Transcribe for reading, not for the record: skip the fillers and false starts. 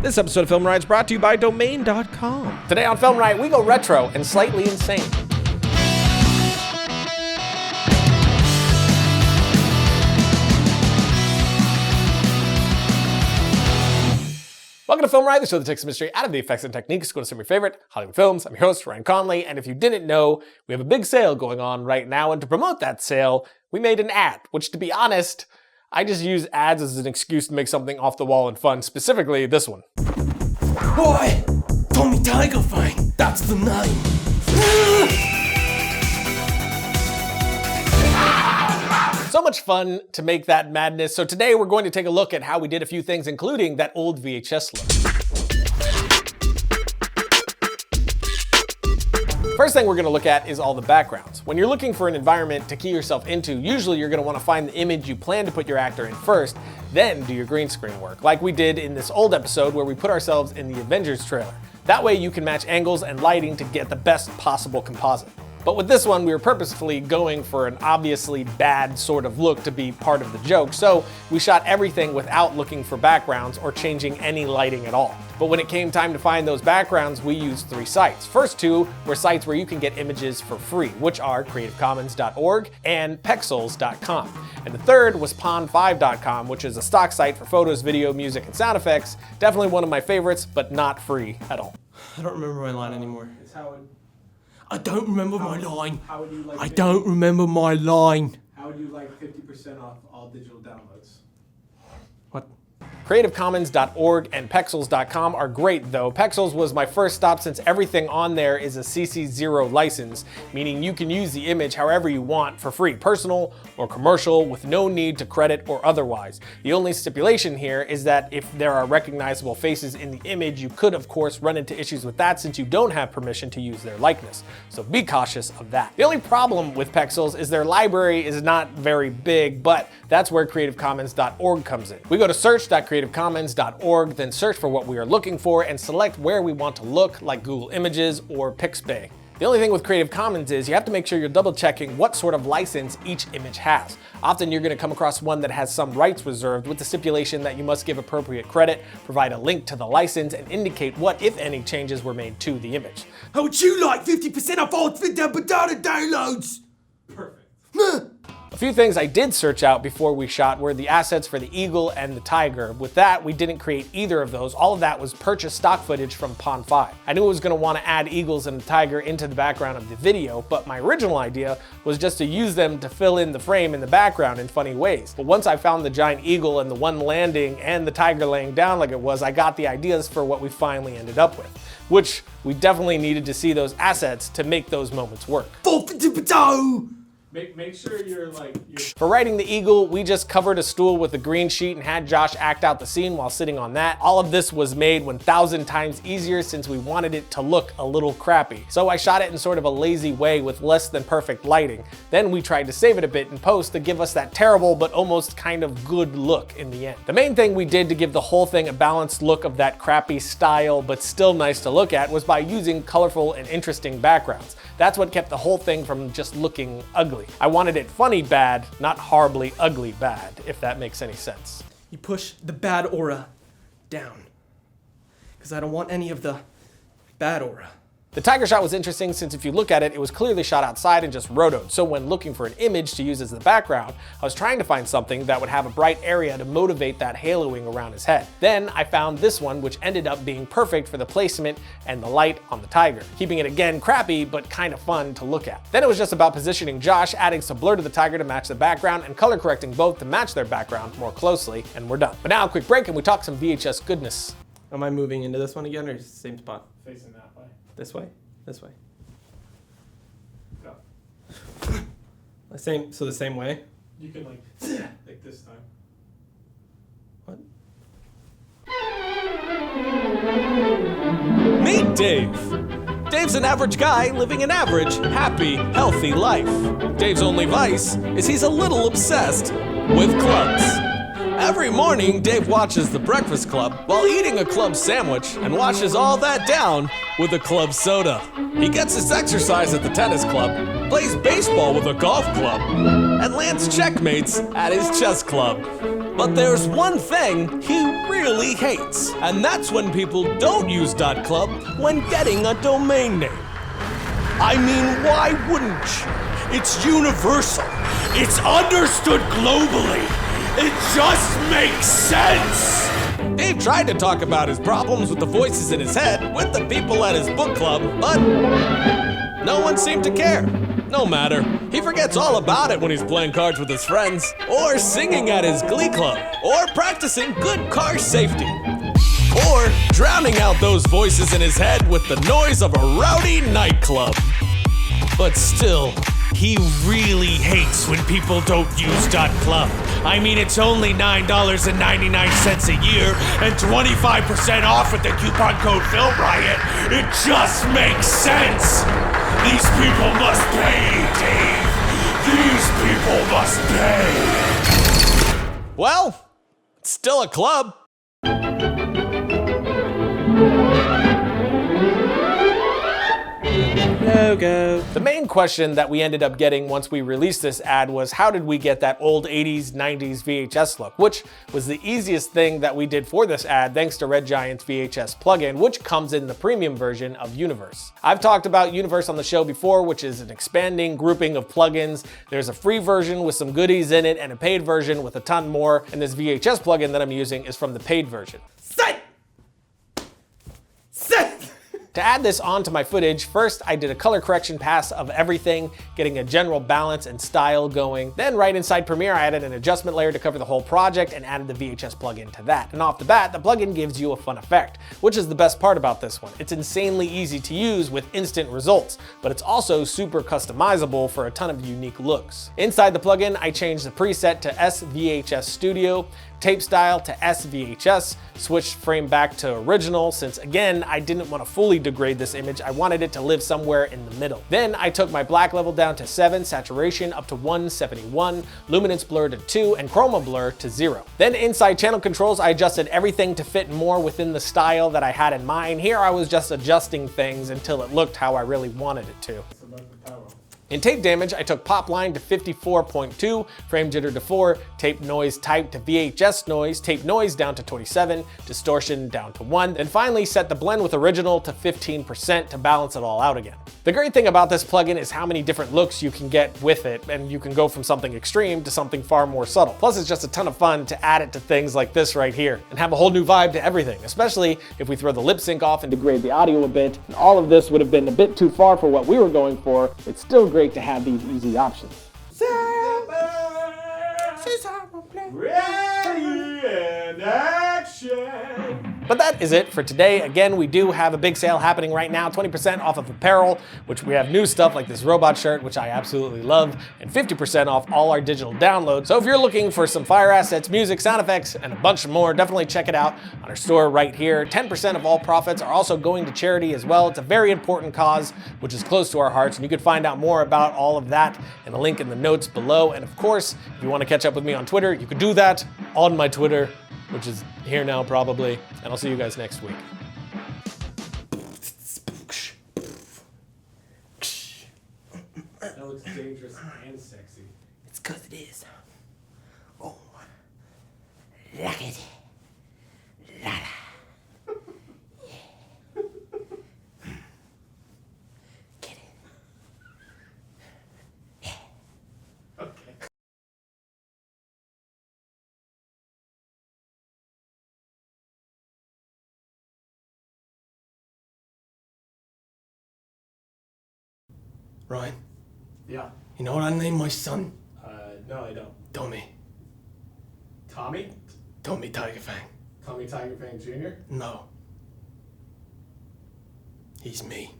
This episode of Film Riot is brought to you by Domain.com. Today on Film Riot, we go retro and slightly insane. Welcome to Film Riot, the show that takes the mystery out of the effects and techniques. Go to some of your favorite Hollywood films. I'm your host, Ryan Conley, and if you didn't know, we have a big sale going on right now, and to promote that sale, we made an ad, which to be honest, I just use ads as an excuse to make something off the wall and fun, specifically this one. Boy, Tommy Tiger Fang, that's the name. So much fun to make that madness. So today we're going to take a look at how we did a few things, including that old VHS look. First thing we're going to look at is all the backgrounds. When you're looking for an environment to key yourself into, usually you're going to want to find the image you plan to put your actor in first, then do your green screen work, like we did in this old episode where we put ourselves in the Avengers trailer. That way you can match angles and lighting to get the best possible composite. But with this one, we were purposefully going for an obviously bad sort of look to be part of the joke, so we shot everything without looking for backgrounds or changing any lighting at all. But when it came time to find those backgrounds, we used 3 sites. First 2 were sites where you can get images for free, which are creativecommons.org and pexels.com. And the third was pond5.com, which is a stock site for photos, video, music, and sound effects. Definitely one of my favorites, but not free at all. I don't remember my line anymore. I don't remember my line. How would you like? I don't remember my line. How would you like 50% off all digital downloads? What? CreativeCommons.org and Pexels.com are great though. Pexels was my first stop since everything on there is a CC0 license, meaning you can use the image however you want for free, personal or commercial, with no need to credit or otherwise. The only stipulation here is that if there are recognizable faces in the image, you could of course run into issues with that since you don't have permission to use their likeness. So be cautious of that. The only problem with Pexels is their library is not very big, but that's where CreativeCommons.org comes in. We go to search.creativecommons.org, then search for what we are looking for and select where we want to look, like Google Images or Pixabay. The only thing with Creative Commons is you have to make sure you're double checking what sort of license each image has. Often you're going to come across one that has some rights reserved with the stipulation that you must give appropriate credit, provide a link to the license, and indicate what, if any, changes were made to the image. How would you like 50% off all data downloads? Perfect. A few things I did search out before we shot were the assets for the eagle and the tiger. With that, we didn't create either of those. All of that was purchased stock footage from Pond5. I knew I was going to want to add eagles and a tiger into the background of the video, but my original idea was just to use them to fill in the frame in the background in funny ways. But once I found the giant eagle and the one landing and the tiger laying down like it was, I got the ideas for what we finally ended up with, which we definitely needed to see those assets to make those moments work. Make sure you're For writing the eagle, we just covered a stool with a green sheet and had Josh act out the scene while sitting on that. All of this was made 1,000 times easier since we wanted it to look a little crappy. So I shot it in sort of a lazy way with less than perfect lighting. Then we tried to save it a bit in post to give us that terrible but almost kind of good look in the end. The main thing we did to give the whole thing a balanced look of that crappy style but still nice to look at was by using colorful and interesting backgrounds. That's what kept the whole thing from just looking ugly. I wanted it funny bad, not horribly ugly bad, if that makes any sense. You push the bad aura down. Because I don't want any of the bad aura. The tiger shot was interesting since if you look at it, it was clearly shot outside and just rotoed. So when looking for an image to use as the background, I was trying to find something that would have a bright area to motivate that haloing around his head. Then I found this one, which ended up being perfect for the placement and the light on the tiger, keeping it again crappy, but kind of fun to look at. Then it was just about positioning Josh, adding some blur to the tiger to match the background and color correcting both to match their background more closely, and we're done. But now a quick break and we talk some VHS goodness. Am I moving into this one again or is it the same spot? facing that way. This way? This way. Go. The same way? You can like this time. What? Meet Dave. Dave's an average guy living an average, happy, healthy life. Dave's only vice is he's a little obsessed with clubs. Every morning, Dave watches The Breakfast Club while eating a club sandwich and washes all that down with a club soda. He gets his exercise at the tennis club, plays baseball with a golf club, and lands checkmates at his chess club. But there's one thing he really hates, and that's when people don't use .club when getting a domain name. I mean, why wouldn't you? It's universal. It's understood globally. It just makes sense. Dave tried to talk about his problems with the voices in his head with the people at his book club, but no one seemed to care. No matter. He forgets all about it when he's playing cards with his friends, or singing at his glee club, or practicing good car safety, or drowning out those voices in his head with the noise of a rowdy nightclub. But still, he really hates when people don't use .club. I mean, it's only $9.99 a year and 25% off with the coupon code Film Riot. It just makes sense. These people must pay, Dave. These people must pay. Well, it's still a club. Logo. The main question that we ended up getting once we released this ad was, how did we get that old 80s, 90s VHS look? Which was the easiest thing that we did for this ad thanks to Red Giant's VHS plugin, which comes in the premium version of Universe. I've talked about Universe on the show before, which is an expanding grouping of plugins. There's a free version with some goodies in it and a paid version with a ton more, and this VHS plugin that I'm using is from the paid version. Set! To add this onto my footage, first I did a color correction pass of everything, getting a general balance and style going. Then right inside Premiere, I added an adjustment layer to cover the whole project and added the VHS plugin to that. And off the bat, the plugin gives you a fun effect, which is the best part about this one. It's insanely easy to use with instant results, but it's also super customizable for a ton of unique looks. Inside the plugin, I changed the preset to SVHS Studio, tape style to SVHS, switched frame back to original since, again, I didn't want to fully degrade this image. I wanted it to live somewhere in the middle. Then I took my black level down to 7, saturation up to 171, luminance blur to 2, and chroma blur to 0. Then inside channel controls, I adjusted everything to fit more within the style that I had in mind. Here I was just adjusting things until it looked how I really wanted it to. In tape damage, I took pop line to 54.2, frame jitter to 4, tape noise type to VHS noise, tape noise down to 27, distortion down to 1, and finally set the blend with original to 15% to balance it all out again. The great thing about this plugin is how many different looks you can get with it, and you can go from something extreme to something far more subtle. Plus, it's just a ton of fun to add it to things like this right here, and have a whole new vibe to everything, especially if we throw the lip sync off and degrade the audio a bit. And all of this would have been a bit too far for what we were going for. It's still great to have these easy options. Ready and action! But that is it for today. Again, we do have a big sale happening right now, 20% off of apparel, which we have new stuff like this robot shirt, which I absolutely love, and 50% off all our digital downloads. So if you're looking for some fire assets, music, sound effects, and a bunch more, definitely check it out on our store right here. 10% of all profits are also going to charity as well. It's a very important cause, which is close to our hearts, and you can find out more about all of that in a link in the notes below. And of course, if you want to catch up with me on Twitter, you can do that on my Twitter, which is here now probably, and I'll see you guys next week. That looks dangerous and sexy. It's 'cause it is. Oh, look it. La la. Yeah. Get it. Yeah. Okay. Ryan, Yeah. you know what I named my son? No, I don't. Tommy. Tommy? Tommy Tiger Fang. Tommy Tiger Fang Jr.? No. He's me.